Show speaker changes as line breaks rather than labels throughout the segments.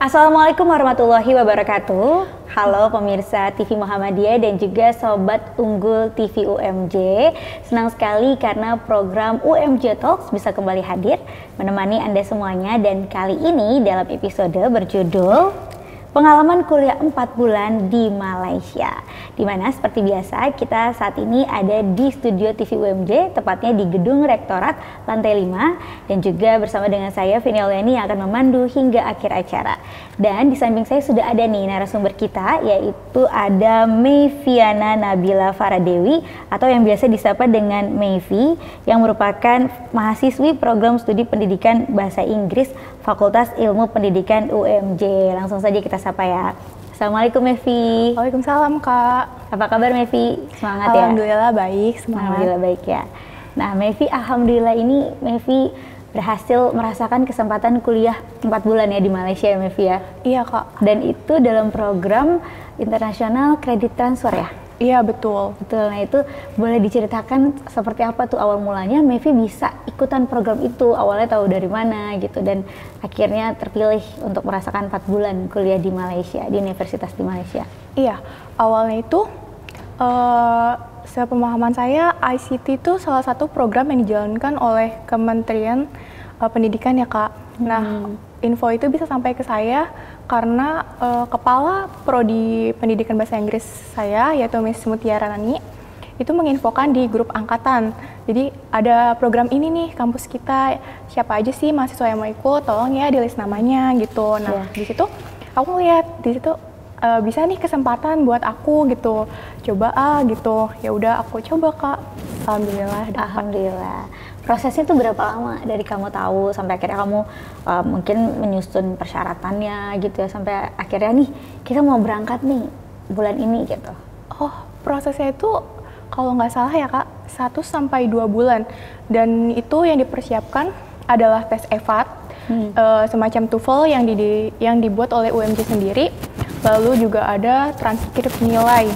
Assalamualaikum warahmatullahi wabarakatuh. Halo pemirsa TV Muhammadiyah dan juga Sobat Unggul TV UMJ. Senang sekali karena program UMJ Talks bisa kembali hadir menemani Anda semuanya. Dan kali ini dalam episode berjudul Pengalaman Kuliah 4 Bulan di Malaysia. Dimana seperti biasa kita saat ini ada di studio TV UMJ, tepatnya di Gedung Rektorat lantai 5. Dan juga bersama dengan saya Vini Auliani yang akan memandu hingga akhir acara. Dan di samping saya sudah ada nih narasumber kita, yaitu ada Meiviana Nabila Faradewi atau yang biasa disapa dengan Meivi, yang merupakan mahasiswi program studi pendidikan bahasa Inggris Fakultas Ilmu Pendidikan UMJ. Langsung saja kita sapa ya. Assalamualaikum Meivi.
Waalaikumsalam Kak.
Apa kabar Meivi? Semangat ya?
Alhamdulillah baik, semangat.
Alhamdulillah baik ya. Nah Meivi, alhamdulillah ini Meivi berhasil merasakan kesempatan kuliah 4 bulan ya di Malaysia ya Meivi ya?
Iya Kak.
Dan itu dalam program internasional kredit transfer ya?
Iya betul.
Betul, nah itu boleh diceritakan seperti apa tuh awal mulanya Meivi bisa ikutan program itu, awalnya tahu dari mana gitu, dan akhirnya terpilih untuk merasakan 4 bulan kuliah di Malaysia, di universitas di Malaysia.
Iya, awalnya itu sepemahaman saya ICT itu salah satu program yang dijalankan oleh Kementerian Pendidikan ya Kak. Nah, info itu bisa sampai ke saya karena kepala prodi pendidikan bahasa Inggris saya, yaitu Miss Mutiara Nani, itu menginfokan di grup angkatan. Jadi ada program ini nih kampus kita, siapa aja sih mahasiswa yang mau ikut, tolong ya di list namanya gitu. Nah di situ aku lihat di situ bisa nih kesempatan buat aku gitu, coba gitu. Ya udah aku coba Kak. Alhamdulillah dapat.
Alhamdulillah. Prosesnya tuh berapa lama dari kamu tahu sampai akhirnya kamu mungkin menyusun persyaratannya gitu ya, sampai akhirnya nih kita mau berangkat nih bulan ini gitu?
Oh, prosesnya itu kalau nggak salah ya Kak 1-2 bulan, dan itu yang dipersiapkan adalah tes EVAT, semacam TOEFL yang dibuat oleh UMJ sendiri, lalu juga ada transkrip nilai.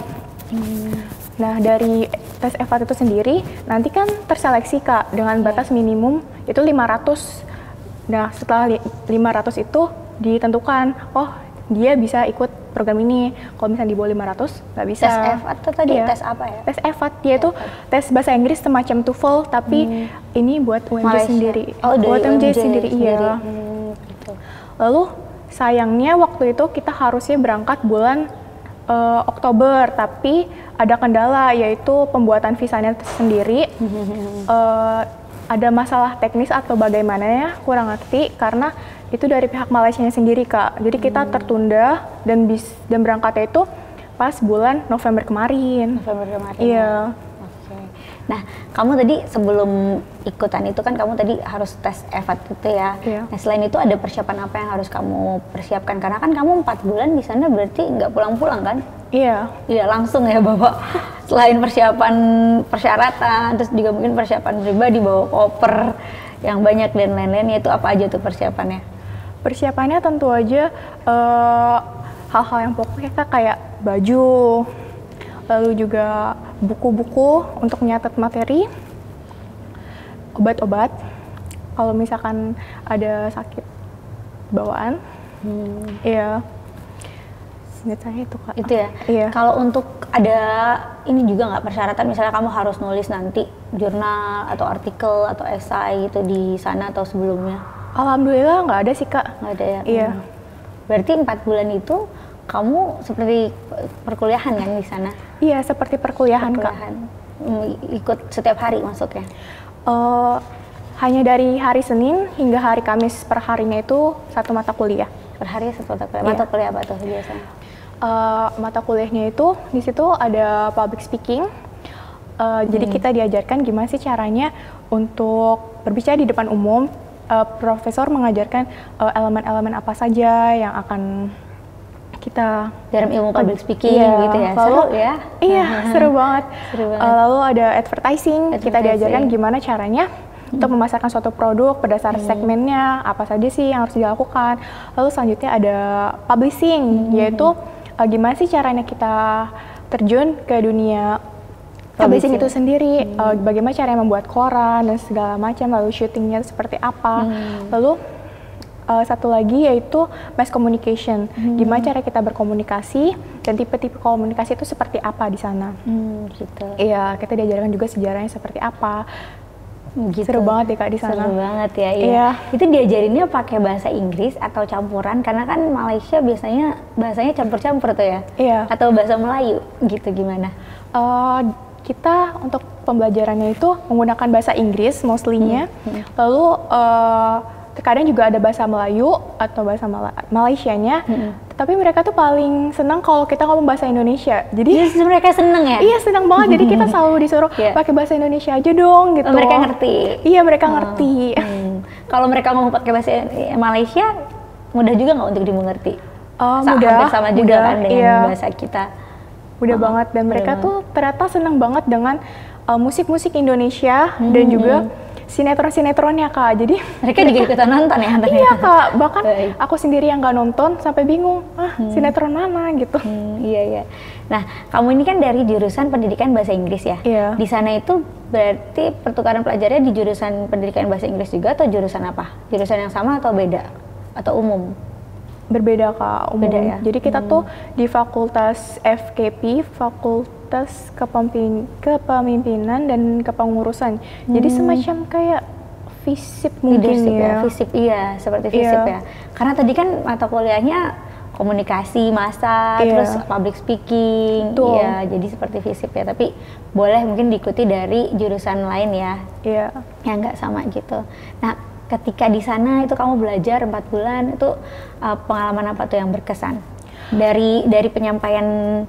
Nah dari tes EVAT itu sendiri nanti kan terseleksi Kak dengan batas minimum itu 500. Nah setelah 500 itu ditentukan, oh dia bisa ikut program ini. Kalau misalnya di bawah 500 nggak bisa.
Tes EVAT itu tadi tes apa ya?
Tes EVAT, yaitu tes bahasa Inggris semacam TOEFL, tapi ini buat UMJ
Malaysia
sendiri.
Oh,
buat UMJ
sendiri.
Iya.
Gitu.
Lalu sayangnya waktu itu kita harusnya berangkat bulan Oktober, tapi ada kendala, yaitu pembuatan visanya sendiri. Ada masalah teknis atau bagaimana ya, kurang ngerti, karena itu dari pihak Malaysianya sendiri Kak. Jadi kita tertunda dan berangkatnya itu pas bulan November kemarin. Iya.
Oke. Nah, kamu tadi sebelum ikutan itu kan kamu tadi harus tes EVAT gitu ya.
Iya.
Nah, selain itu ada persiapan apa yang harus kamu persiapkan? Karena kan kamu 4 bulan di sana berarti nggak pulang-pulang kan?
Iya.
Iya, langsung ya Bapak. Selain persiapan persyaratan, terus juga mungkin persiapan pribadi, bawa koper yang banyak dan lain-lainnya, itu apa aja tuh persiapannya?
Persiapannya tentu aja hal-hal yang pokoknya kayak baju, lalu juga buku-buku untuk menyatat materi, obat-obat kalau misalkan ada sakit bawaan. Iya. Ingat saya itu Kak.
Itu ya?
Iya.
Kalau untuk ada ini juga nggak persyaratan, misalnya kamu harus nulis nanti jurnal atau artikel atau esai gitu di sana atau sebelumnya?
Alhamdulillah nggak ada sih Kak.
Nggak ada ya?
Iya.
Berarti 4 bulan itu kamu seperti perkuliahan kan di sana?
Iya, seperti perkuliahan Kak.
Ikut setiap hari maksudnya?
Hanya dari hari Senin hingga hari Kamis, per harinya itu satu mata kuliah.
Per hari satu mata kuliah?
Iya.
Mata kuliah apa tuh biasanya?
Mata kuliahnya itu di situ ada public speaking. Jadi kita diajarkan gimana sih caranya untuk berbicara di depan umum. Profesor mengajarkan elemen-elemen apa saja yang akan kita
dalam ilmu public speaking gitu ya. Seru ya?
Iya, seru banget.
Seru banget.
Lalu ada advertising. Kita diajarkan gimana caranya untuk memasarkan suatu produk berdasarkan segmennya, apa saja sih yang harus dilakukan. Lalu selanjutnya ada publishing, yaitu gimana sih caranya kita terjun ke dunia publishing itu sendiri, bagaimana caranya membuat koran dan segala macam, lalu syutingnya seperti apa. Lalu satu lagi yaitu mass communication. Gimana cara kita berkomunikasi dan tipe-tipe komunikasi itu seperti apa di sana.
Gitu.
Iya, kita diajarkan juga sejarahnya seperti apa.
Gitu.
Seru banget ya Kak di sana.
Seru banget ya, iya.
Iya.
Itu diajarinnya pakai bahasa Inggris atau campuran? Karena kan Malaysia biasanya bahasanya campur-campur tuh ya?
Iya.
Atau bahasa Melayu gitu, gimana?
Kita untuk pembelajarannya itu menggunakan bahasa Inggris mostly-nya. Lalu terkadang juga ada bahasa Melayu atau bahasa Malaysianya. Tapi mereka tuh paling senang kalau kita ngomong bahasa Indonesia. Jadi
mereka seneng ya?
Iya, senang banget. Jadi kita selalu disuruh pakai bahasa Indonesia aja dong gitu.
Mereka ngerti?
Iya, mereka ngerti.
Kalau mereka ngomong pakai bahasa Malaysia, mudah juga nggak untuk dimengerti?
Mudah.
Hampir sama juga kan dengan bahasa kita.
Mudah banget. Dan mereka tuh ternyata senang banget dengan musik-musik Indonesia dan juga sinetron-sinetronnya Kak. Jadi
mereka juga ikutan nonton ya?
Iya Kak, bahkan aku sendiri yang nggak nonton sampai bingung, sinetron mana gitu.
Iya. Nah, kamu ini kan dari jurusan pendidikan bahasa Inggris ya?
Iya.
Di sana itu berarti pertukaran pelajarnya di jurusan pendidikan bahasa Inggris juga atau jurusan apa? Jurusan yang sama atau beda? Atau umum?
Berbeda Kak, umum.
Beda ya?
Jadi kita tuh di fakultas FKP, Fakultas Kepemimpinan dan Kepengurusan. Jadi semacam kayak FISIP mungkin ya.
FISIP, iya, seperti FISIP ya. Karena tadi kan mata kuliahnya komunikasi massa, terus public speaking, ya, jadi seperti FISIP ya. Tapi boleh mungkin diikuti dari jurusan lain ya, yang nggak sama gitu. Nah, ketika di sana itu kamu belajar 4 bulan, itu pengalaman apa tuh yang berkesan? Dari penyampaian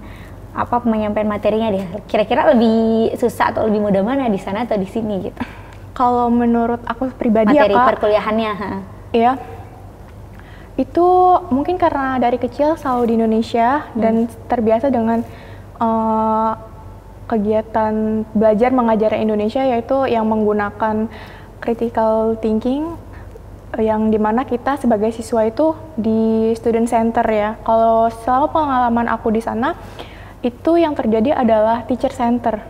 materinya deh. Kira-kira lebih susah atau lebih mudah mana di sana atau di sini gitu?
Kalau menurut aku pribadi
materi
ya Kak,
perkuliahannya,
iya. Itu mungkin karena dari kecil selalu di Indonesia dan terbiasa dengan kegiatan belajar mengajar Indonesia, yaitu yang menggunakan critical thinking, yang dimana kita sebagai siswa itu di student center ya. Kalau selama pengalaman aku di sana, itu yang terjadi adalah teacher center.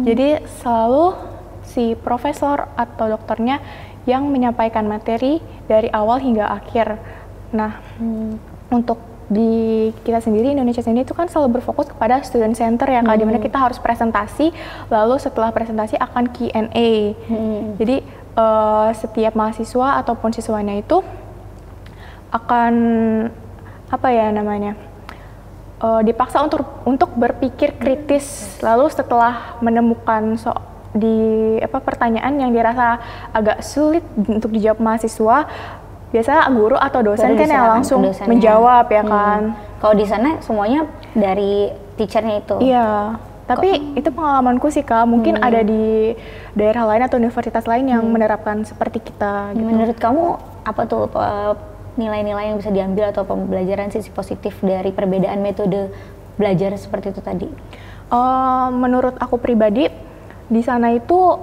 Jadi selalu si profesor atau dokternya yang menyampaikan materi dari awal hingga akhir. Nah, untuk di kita sendiri, Indonesia sendiri itu kan selalu berfokus kepada student center ya Kak, dimana kita harus presentasi, lalu setelah presentasi akan Q&A. Jadi setiap mahasiswa ataupun siswanya itu akan dipaksa untuk berpikir kritis, lalu setelah menemukan pertanyaan yang dirasa agak sulit untuk dijawab mahasiswa, biasanya guru atau dosen kan yang langsung menjawab ya kan.
Kalau di sana semuanya dari teachernya itu?
Iya, tapi itu pengalamanku sih Kak, mungkin ada di daerah lain atau universitas lain yang menerapkan seperti kita gitu.
Menurut kamu apa tuh nilai-nilai yang bisa diambil atau pembelajaran sisi positif dari perbedaan metode belajar seperti itu tadi?
Menurut aku pribadi, di sana itu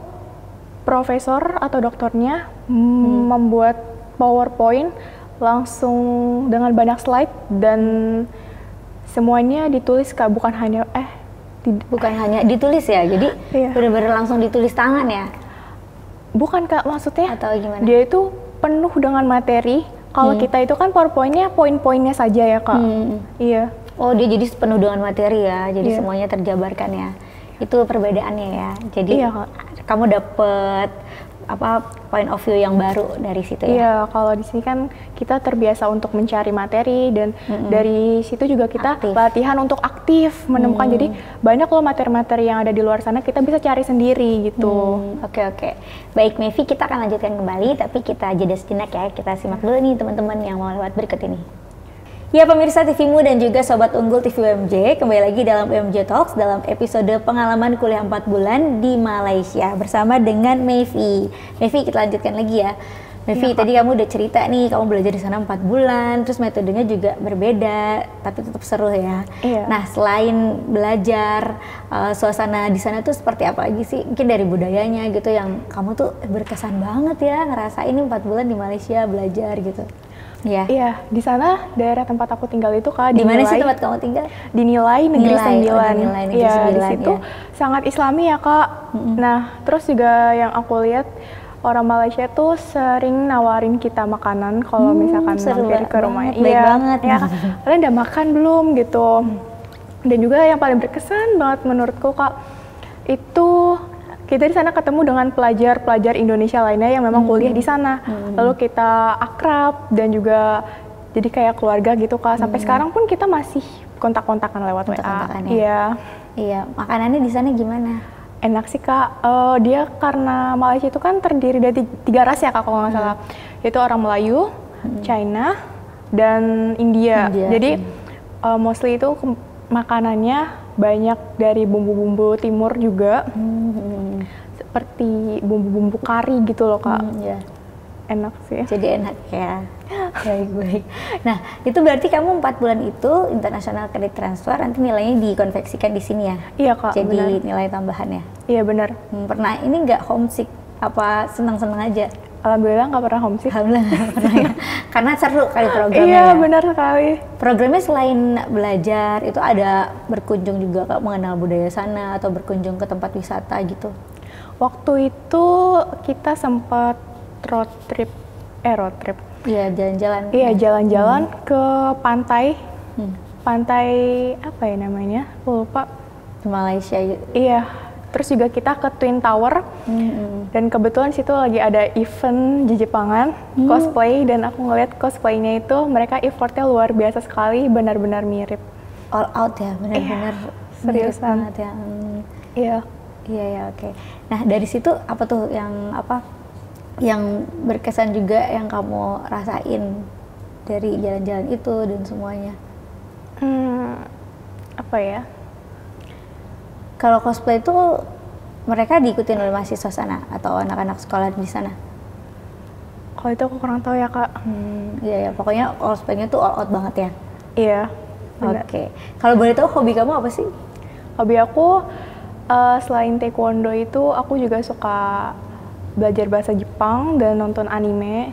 profesor atau dokternya membuat PowerPoint langsung dengan banyak slide dan semuanya ditulis Kak, bukan hanya ditulis ya, jadi benar-benar langsung ditulis tangan ya? Bukan Kak, maksudnya
atau gimana?
Dia itu penuh dengan materi. Kalau kita itu kan PowerPoint-nya poin-poinnya saja ya Kak. Iya. Oh, dia jadi penuh dengan materi ya, jadi semuanya terjabarkan ya. Itu perbedaannya ya. Jadi kamu dapet point of view yang baru dari situ ya? Iya, kalau di sini kan kita terbiasa untuk mencari materi dan dari situ juga kita latihan untuk aktif menemukan. Jadi banyak loh materi-materi yang ada di luar sana, kita bisa cari sendiri gitu.
Oke. Baik Mevi, kita akan lanjutkan kembali, tapi kita jeda sejenak ya. Kita simak dulu nih teman-teman yang mau lewat berikut ini. Ya pemirsa TVmu dan juga Sobat Unggul TV UMJ, kembali lagi dalam UMJ Talks dalam episode pengalaman kuliah 4 bulan di Malaysia bersama dengan Mevi. Mevi, kita lanjutkan lagi ya. Mevi, tadi kamu udah cerita nih, kamu belajar di sana 4 bulan, terus metodenya juga berbeda, tapi tetap seru ya. Nah, selain belajar, suasana di sana tuh seperti apa lagi sih? Mungkin dari budayanya gitu yang kamu tuh berkesan banget ya, ngerasain 4 bulan di Malaysia belajar gitu.
Iya, di sana daerah tempat aku tinggal itu Kak.
Di mana sih tempat kamu tinggal?
Di Nilai Negeri 9.
Iya,
di situ sangat Islami ya Kak. Nah, terus juga yang aku lihat orang Malaysia tuh sering nawarin kita makanan kalau misalkan mampir ke rumahnya.
Baik banget.
Ya, kalian udah makan belum gitu. Dan juga yang paling berkesan banget menurutku Kak, itu kita di sana ketemu dengan pelajar-pelajar Indonesia lainnya yang memang kuliah di sana. Lalu kita akrab dan juga jadi kayak keluarga gitu Kak. Sampai sekarang pun kita masih kontak-kontakan lewat WA.
Iya. Iya, makanannya di sana gimana?
Enak sih Kak. Dia karena Malaysia itu kan terdiri dari 3 ras ya Kak kalau nggak salah. Yaitu orang Melayu, China, dan India. Jadi mostly itu makanannya banyak dari bumbu-bumbu timur juga. Seperti bumbu-bumbu kari gitu loh Kak. Enak sih.
Jadi enak ya. Baik-baik. Nah, itu berarti kamu 4 bulan itu international credit transfer, nanti nilainya dikonversikan di sini ya?
Iya Kak,
jadi
benar.
nilai tambahannya?
Iya benar.
Pernah ini nggak homesick? Apa senang-senang aja?
Alhamdulillah nggak pernah homesick.
Alhamdulillah nggak pernah ya? Karena seru kali programnya.
Iya
ya?
benar sekali.
Programnya selain belajar, itu ada berkunjung juga Kak, mengenal budaya sana atau berkunjung ke tempat wisata gitu?
Waktu itu kita sempat road trip.
Iya, jalan-jalan.
Iya, jalan-jalan ke pantai. Pantai apa ya namanya? Lupa.
Di Malaysia.
Iya. Terus juga kita ke Twin Tower. Dan kebetulan situ lagi ada event di Jepangan, cosplay, dan aku ngeliat cosplaynya itu mereka effortnya luar biasa sekali, benar-benar mirip.
All out ya, benar-benar
serius
banget ya.
Iya.
Iya ya, oke. Nah, dari situ apa tuh yang berkesan juga yang kamu rasain dari jalan-jalan itu dan semuanya?
Apa ya?
Kalau cosplay itu mereka diikutin oleh mahasiswa sana atau anak-anak sekolah di sana?
Kalau itu aku kurang tahu ya Kak.
Iya ya, pokoknya cosplaynya tuh all out banget ya?
Iya.
Oke. Kalau boleh tahu hobi kamu apa sih?
Hobi aku selain taekwondo itu aku juga suka belajar bahasa Jepang dan nonton anime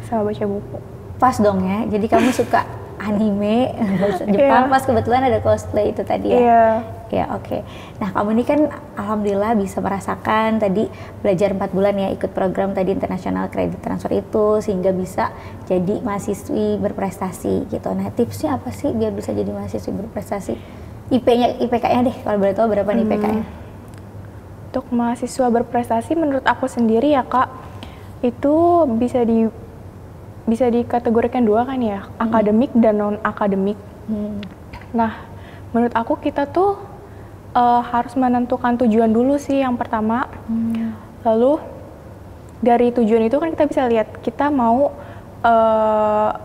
sama baca buku.
Pas dong ya, jadi kamu suka anime, bahasa Jepang, pas kebetulan ada cosplay itu tadi ya?
Iya.
Ya, oke. Nah, kamu ini kan alhamdulillah bisa merasakan tadi belajar 4 bulan ya, ikut program tadi International Credit Transfer itu, sehingga bisa jadi mahasiswi berprestasi gitu. Nah, tipsnya apa sih biar bisa jadi mahasiswi berprestasi? IPK-nya deh, kalau boleh tahu berapa nih IPK-nya?
Untuk mahasiswa berprestasi menurut aku sendiri ya Kak, itu bisa dikategorikan 2 kan ya, akademik dan non akademik. Nah, menurut aku kita tuh harus menentukan tujuan dulu sih yang pertama. Lalu dari tujuan itu kan kita bisa lihat kita mau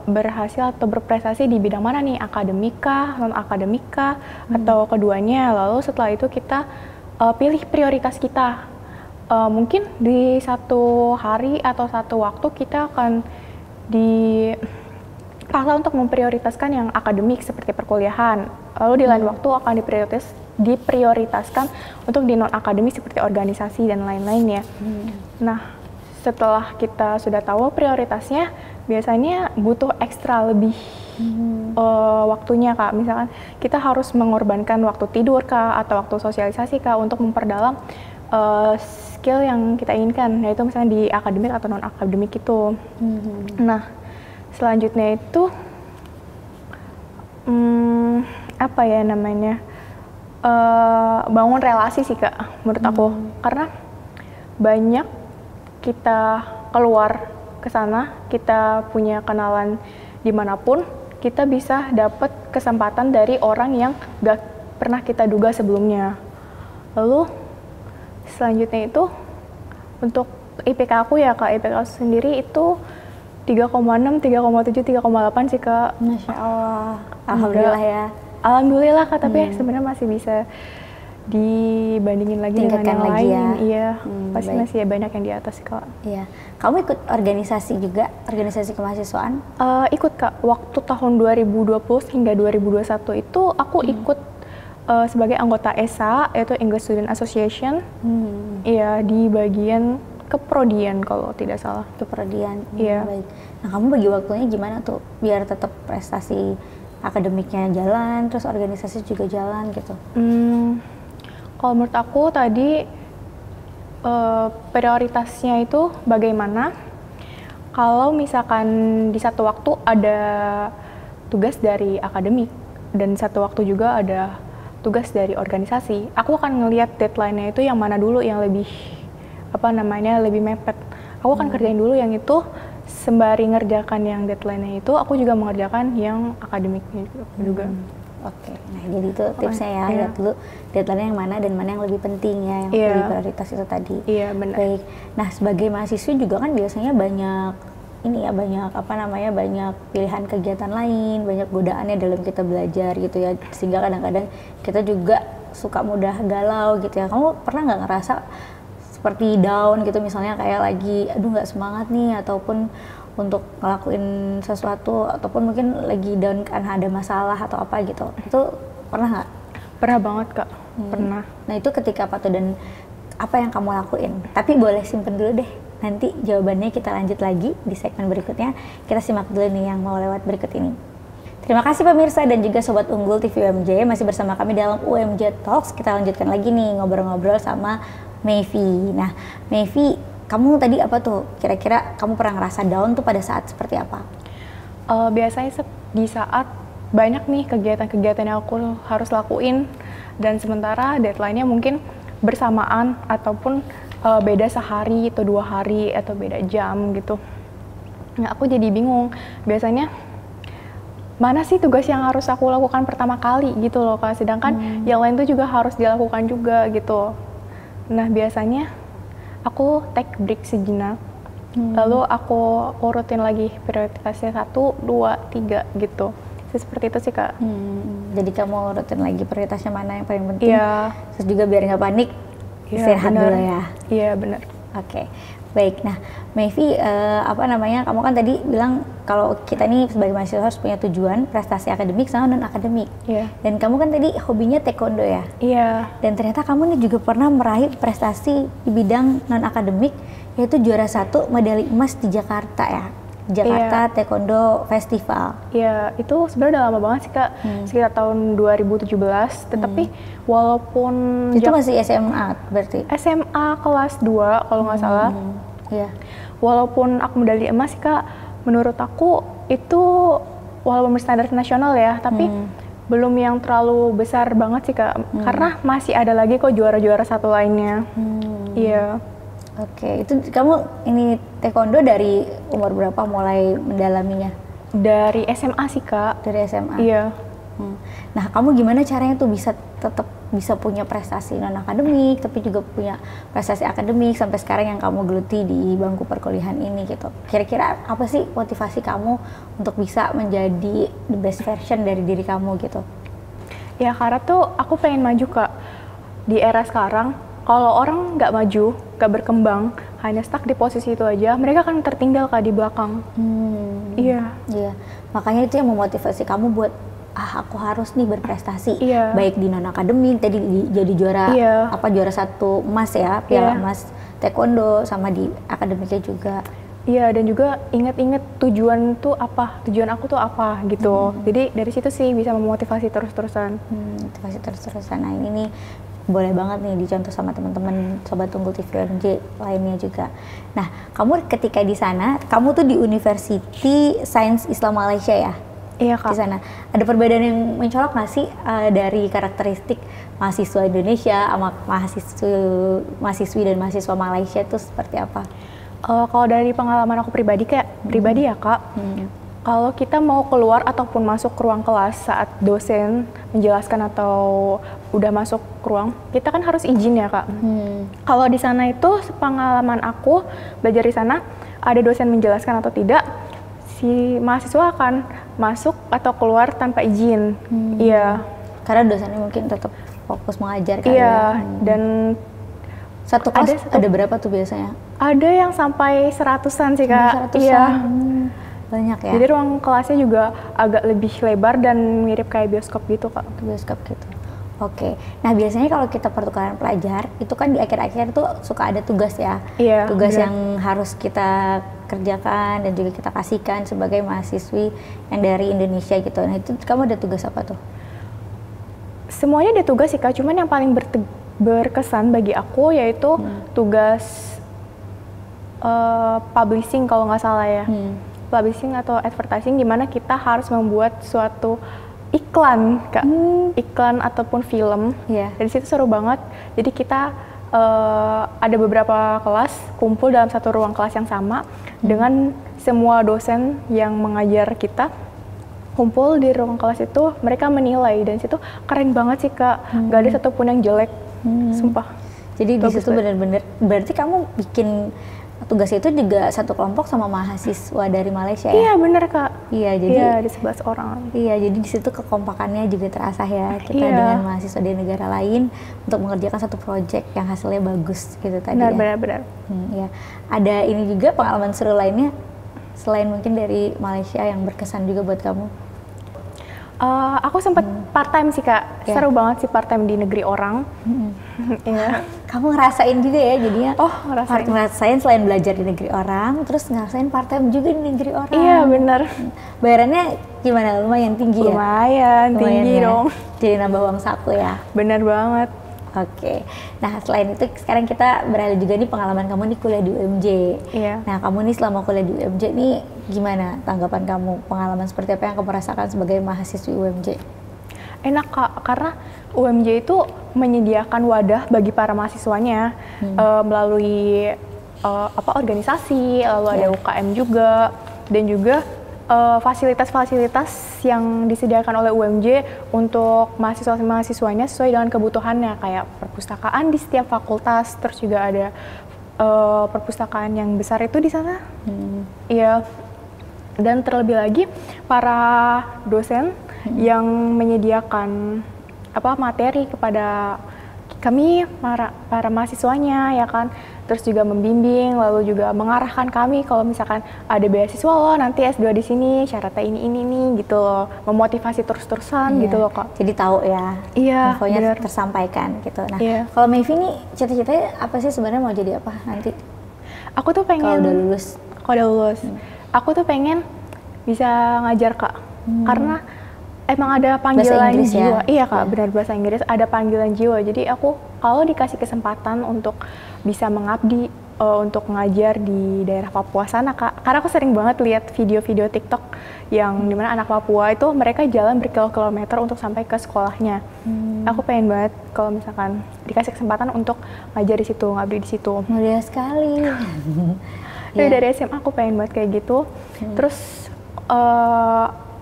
berhasil atau berprestasi di bidang mana nih, akademika, non akademika, atau keduanya. Lalu setelah itu kita pilih prioritas kita. Mungkin di satu hari atau satu waktu kita akan dipaksa untuk memprioritaskan yang akademik seperti perkuliahan. Lalu di lain waktu akan diprioritaskan untuk di non akademik seperti organisasi dan lain-lain ya. Nah, setelah kita sudah tahu prioritasnya, biasanya butuh ekstra lebih waktunya Kak. Misalkan kita harus mengorbankan waktu tidur Kak, atau waktu sosialisasi Kak untuk memperdalam skill yang kita inginkan, yaitu misalnya di akademik atau non akademik itu. Nah, selanjutnya itu apa ya namanya, bangun relasi sih Kak menurut aku, karena banyak kita keluar ke sana, kita punya kenalan dimanapun, kita bisa dapat kesempatan dari orang yang gak pernah kita duga sebelumnya. Lalu selanjutnya itu untuk IPK aku ya Kak, IPK aku sendiri itu 3,6, 3,7, 3,8 sih Kak.
Masya Allah, alhamdulillah ya.
Alhamdulillah Kak, tapi sebenarnya masih bisa dibandingin lagi dengan yang lain.
Ya.
Iya, pasti masih banyak yang di atas Kak.
Iya. Kamu ikut organisasi juga, organisasi kemahasiswaan?
Ikut Kak, waktu tahun 2020 hingga 2021 itu aku ikut sebagai anggota ESA, yaitu English Student Association. Iya, di bagian keprodian kalau tidak salah.
Keprodian,
iya.
Baik. Nah, kamu bagi waktunya gimana tuh biar tetap prestasi akademiknya jalan, terus organisasi juga jalan gitu?
Kalau menurut aku tadi prioritasnya itu bagaimana kalau misalkan di satu waktu ada tugas dari akademik dan satu waktu juga ada tugas dari organisasi. Aku akan ngelihat deadline-nya itu yang mana dulu yang lebih lebih mepet. Aku akan kerjain dulu yang itu, sembari ngerjakan yang deadline-nya itu, aku juga mengerjakan yang akademiknya juga.
Oke, nah jadi itu tipsnya ya, lihat dulu deadline yang mana dan mana yang lebih penting ya, yang lebih prioritas itu tadi.
Iya, benar.
Baik, nah sebagai mahasiswa juga kan biasanya banyak banyak pilihan kegiatan lain, banyak godaannya dalam kita belajar gitu ya, sehingga kadang-kadang kita juga suka mudah galau gitu ya. Kamu pernah nggak ngerasa seperti down gitu, misalnya kayak lagi aduh nggak semangat nih, ataupun untuk ngelakuin sesuatu, ataupun mungkin lagi down karena ada masalah atau apa gitu, itu pernah nggak?
Pernah banget Kak, pernah.
Nah itu ketika apa tuh dan apa yang kamu lakuin? Tapi boleh simpen dulu deh, nanti jawabannya kita lanjut lagi di segmen berikutnya. Kita simak dulu nih yang mau lewat berikut ini. Terima kasih pemirsa dan juga Sobat Unggul TV UMJ, masih bersama kami dalam UMJ Talks. Kita lanjutkan lagi nih ngobrol-ngobrol sama Mayvi. Nah Mayvi, kamu tadi apa tuh, kira-kira kamu pernah ngerasa down tuh pada saat seperti apa?
Biasanya di saat banyak nih kegiatan-kegiatan yang aku harus lakuin, dan sementara deadline-nya mungkin bersamaan ataupun beda sehari atau 2 hari atau beda jam gitu. Nah aku jadi bingung, biasanya mana sih tugas yang harus aku lakukan pertama kali gitu loh Kak, sedangkan yang lain tuh juga harus dilakukan juga gitu. Nah biasanya aku take break sejenak, lalu aku urutin lagi prioritasnya 1, 2, 3 gitu. Seperti itu sih Kak.
Jadi kamu urutin lagi prioritasnya mana yang paling penting, terus juga biar nggak panik, istirahat dulu ya.
Iya benar.
Oke, baik. Nah Mayvi, kamu kan tadi bilang kalau kita nih sebagai mahasiswa harus punya tujuan prestasi akademik sama non akademik. Dan kamu kan tadi hobinya taekwondo ya. Dan ternyata kamu nih juga pernah meraih prestasi di bidang non akademik, yaitu juara 1 medali emas di Jakarta ya, Jakarta Taekwondo Festival.
Iya, itu sebenarnya udah lama banget sih Kak, sekitar tahun 2017. Tetapi walaupun
itu masih SMA berarti?
SMA kelas 2 kalau nggak salah.
Iya.
Walaupun aku medali emas sih Kak, menurut aku itu walaupun standar nasional ya, tapi belum yang terlalu besar banget sih Kak, karena masih ada lagi kok juara-juara satu lainnya. Iya.
Oke, itu kamu ini taekwondo dari umur berapa mulai mendalaminya?
Dari SMA sih Kak.
Dari SMA?
Iya.
Nah, kamu gimana caranya tuh bisa tetap bisa punya prestasi non akademik, tapi juga punya prestasi akademik sampai sekarang yang kamu geluti di bangku perkuliahan ini gitu? Kira-kira apa sih motivasi kamu untuk bisa menjadi the best version dari diri kamu gitu?
Ya karena tuh aku pengen maju Kak. Di era sekarang, kalau orang nggak maju, nggak berkembang, hanya stuck di posisi itu aja, mereka akan tertinggal Kak di belakang. Iya.
Makanya itu yang memotivasi kamu buat aku harus nih berprestasi, baik di non akademik tadi jadi juara juara 1 emas ya, piala emas taekwondo, sama di akademiknya juga.
Iya, dan juga ingat-ingat tujuan aku tuh apa gitu. Jadi dari situ sih bisa memotivasi terus-terusan.
Motivasi terus-terusan. Nah ini nih boleh banget nih dicontoh sama teman-teman Sobat Unggul TV UMJ lainnya juga. Nah, kamu ketika di sana, kamu tuh di University Sains Islam Malaysia ya?
Iya Kak.
Di sana ada perbedaan yang mencolok nggak sih dari karakteristik mahasiswa Indonesia sama mahasiswi dan mahasiswa Malaysia itu seperti apa?
Kalau dari pengalaman aku pribadi ya Kak, kalau kita mau keluar ataupun masuk ke ruang kelas saat dosen menjelaskan atau udah masuk ke ruang, kita kan harus izin ya Kak. Kalau di sana itu pengalaman aku belajar di sana, ada dosen menjelaskan atau tidak, si mahasiswa akan masuk atau keluar tanpa izin. Iya.
Karena dosennya mungkin tetap fokus mengajar kan.
Iya. Dan
satu kelas ada berapa tuh biasanya?
Ada yang sampai 100-an sih Kak.
100-an.
Iya.
Banyak ya.
Jadi ruang kelasnya juga agak lebih lebar dan mirip kayak bioskop gitu Kak.
Bioskop gitu. Oke. Nah biasanya kalau kita pertukaran pelajar, itu kan di akhir-akhir tuh suka ada tugas ya.
Iya.
Tugas yang harus kita kerjakan dan juga kita kasihkan sebagai mahasiswi yang dari Indonesia gitu. Nah itu kamu ada tugas apa tuh?
Semuanya ada tugas sih Kak, cuman yang paling berkesan bagi aku yaitu tugas publishing kalau nggak salah ya. Publishing atau advertising, di mana kita harus membuat suatu iklan, Kak. Iklan ataupun film. Dari situ seru banget. Jadi kita ada beberapa kelas kumpul dalam satu ruang kelas yang sama dengan semua dosen yang mengajar kita. Kumpul di ruang kelas itu, mereka menilai, dan situ keren banget sih, Kak. Gak ada satupun yang jelek, sumpah.
Jadi di situ benar-benar, berarti kamu bikin tugas itu juga satu kelompok sama mahasiswa dari Malaysia ya?
Iya bener, Kak.
Iya, jadi
di 11 orang.
Iya, jadi di situ kekompakannya juga terasa ya, kita dengan mahasiswa dari negara lain untuk mengerjakan satu proyek yang hasilnya bagus gitu tadi.
Benar.
Ya. Ada ini juga pengalaman seru lainnya selain mungkin dari Malaysia yang berkesan juga buat kamu?
Aku sempat part-time sih, Kak. Seru banget sih part-time di negeri orang.
Kamu ngerasain juga ya jadinya?
Ngerasain
selain belajar di negeri orang, terus ngerasain part-time juga di negeri orang.
Iya, bener.
Bayarannya gimana? Lumayan tinggi ya?
Lumayan tinggi ya? Dong.
Jadi nambah uang saku ya?
Bener banget.
Oke, nah selain itu sekarang kita beralih juga nih pengalaman kamu nih kuliah di UMJ. Nah kamu nih selama kuliah di UMJ nih gimana tanggapan kamu? Pengalaman seperti apa yang kamu rasakan sebagai mahasiswi UMJ?
Enak, Kak, karena UMJ itu menyediakan wadah bagi para mahasiswanya melalui organisasi, lalu ada UKM juga, dan juga fasilitas-fasilitas yang disediakan oleh UMJ untuk mahasiswa-mahasiswanya sesuai dengan kebutuhannya, kayak perpustakaan di setiap fakultas, terus juga ada perpustakaan yang besar itu di sana. Iya. Dan terlebih lagi para dosen yang menyediakan materi kepada kami para mahasiswanya ya kan, terus juga membimbing, lalu juga mengarahkan kami kalau misalkan ada beasiswa loh nanti S2 di sini syaratnya ini gitu loh, memotivasi terus-terusan gitu loh, Kak.
Jadi tahu ya, infonya tersampaikan gitu. Nah, kalau Mayfi nih cita-citanya apa sih sebenarnya, mau jadi apa nanti?
Aku tuh pengen kalau udah lulus, aku tuh pengen bisa ngajar, Kak, karena emang ada panggilan jiwa. Iya, Kak, benar, bahasa Inggris, ada panggilan jiwa. Jadi aku kalau dikasih kesempatan untuk bisa mengabdi untuk ngajar di daerah Papua sana, Kak. Karena aku sering banget lihat video-video TikTok yang dimana anak Papua itu mereka jalan berkilo-kilometer untuk sampai ke sekolahnya. Aku pengen banget kalau misalkan dikasih kesempatan untuk ngajar di situ, ngabdi di situ.
Mulia sekali.
Dari SMA aku pengen banget kayak gitu. Terus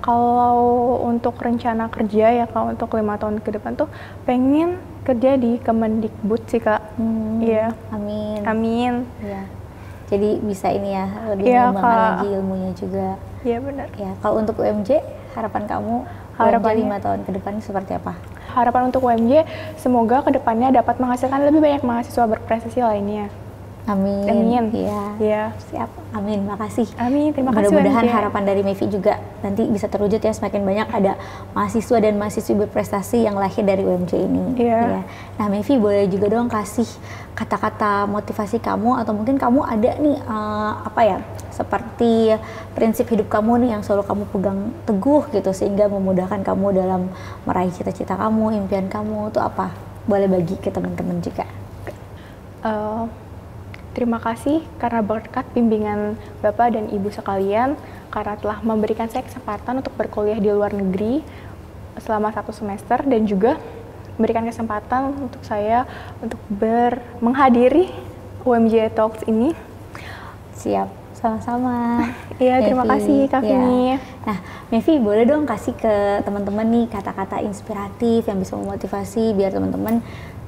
kalau untuk rencana kerja ya, Kak, untuk 5 tahun ke depan tuh pengen kerja di Kemendikbud sih, Kak. Iya. Amin.
Iya. Jadi bisa ini ya, lebih mengembangkan lagi ilmunya juga.
Iya, benar.
Ya, kalau untuk UMJ, harapan kamu UMJ 5 tahun ke depan seperti apa?
Harapan untuk UMJ, semoga ke depannya dapat menghasilkan lebih banyak mahasiswa berprestasi lainnya.
Amin.
Iya.
Siap. Amin. Makasih.
Amin. Terima kasih.
Mudah-mudahan harapan dari Mayfi juga nanti bisa terwujud ya, semakin banyak ada mahasiswa dan mahasiswi berprestasi yang lahir dari UMJ ini.
Iya.
Nah, Mayfi boleh juga dong kasih kata-kata motivasi kamu, atau mungkin kamu ada nih seperti prinsip hidup kamu nih yang selalu kamu pegang teguh gitu sehingga memudahkan kamu dalam meraih cita-cita kamu, impian kamu itu apa? Boleh bagi ke teman-teman juga.
Terima kasih karena berkat bimbingan Bapak dan Ibu sekalian, karena telah memberikan saya kesempatan untuk berkuliah di luar negeri selama 1 semester, dan juga memberikan kesempatan untuk saya untuk menghadiri UMJ Talks ini.
Siap, sama-sama.
Iya, terima kasih, Kak Vini.
Nah, Mayfi boleh dong kasih ke teman-teman nih kata-kata inspiratif yang bisa memotivasi biar teman-teman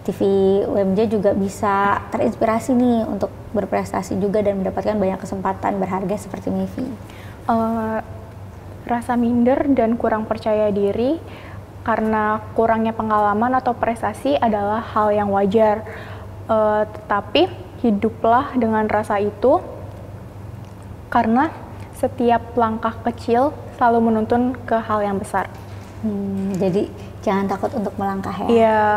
TV UMJ juga bisa terinspirasi nih untuk berprestasi juga dan mendapatkan banyak kesempatan berharga seperti Mayfi.
Rasa minder dan kurang percaya diri karena kurangnya pengalaman atau prestasi adalah hal yang wajar. Tetapi hiduplah dengan rasa itu, karena setiap langkah kecil selalu menuntun ke hal yang besar.
Jadi jangan takut untuk melangkah ya.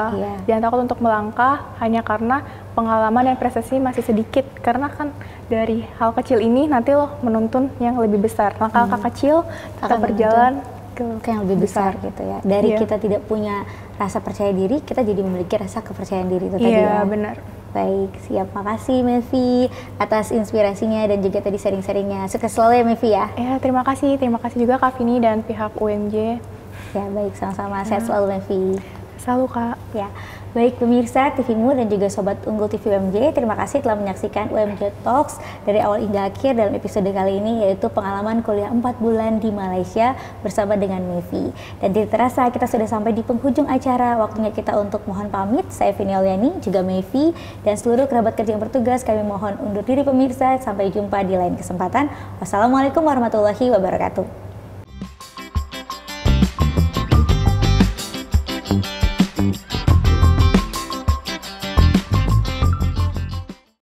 Iya. Jangan takut untuk melangkah hanya karena pengalaman dan prestasi masih sedikit. Karena kan dari hal kecil ini nanti lo menuntun yang lebih besar. Langkah-langkah kecil tetap berjalan
yang lebih besar gitu ya. Dari
Iya.
kita tidak punya rasa percaya diri, kita jadi memiliki rasa kepercayaan diri itu tadi
Iya,
ya.
benar.
Baik, siap. Makasih Mevi atas inspirasinya dan juga tadi sharing-sharingnya. Sukses selalu ya Mevi ya.
Ya, terima kasih juga Kak Vini dan pihak UMJ.
Ya baik, sama-sama. Sehat selalu Mevi.
Selalu Kak.
Ya, baik pemirsa TVmu dan juga Sobat Unggul TV UMJ, terima kasih telah menyaksikan UMJ Talks dari awal hingga akhir dalam episode kali ini, yaitu pengalaman kuliah 4 bulan di Malaysia bersama dengan Mevi. Dan tidak terasa kita sudah sampai di penghujung acara, waktunya kita untuk mohon pamit. Saya Vini Auliani, juga Mevi, dan seluruh kerabat kerja yang bertugas, kami mohon undur diri pemirsa, sampai jumpa di lain kesempatan. Wassalamualaikum warahmatullahi wabarakatuh.